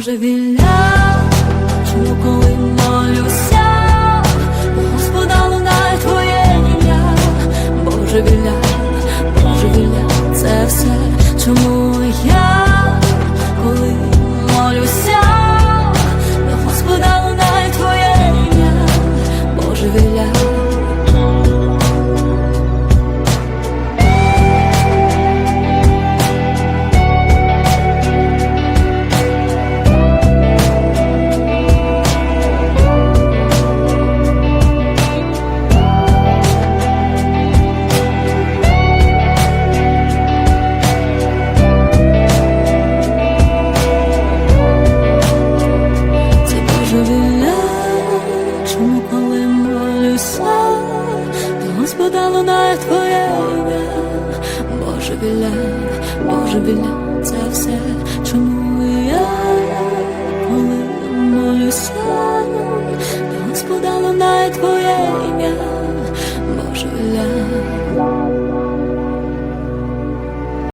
божевілля, чому коли молюся, до Господа лунає твоє ім'я. Божевілля, божевілля, це все, чому я, коли молюся, до Господа лунає твоє ім'я. Божевілля. Чому коли молюся, до Господа лунає твоє ім'я. Божевілля, божевілля, це все, чому я, коли молюся, до Господа лунає твоє ім'я.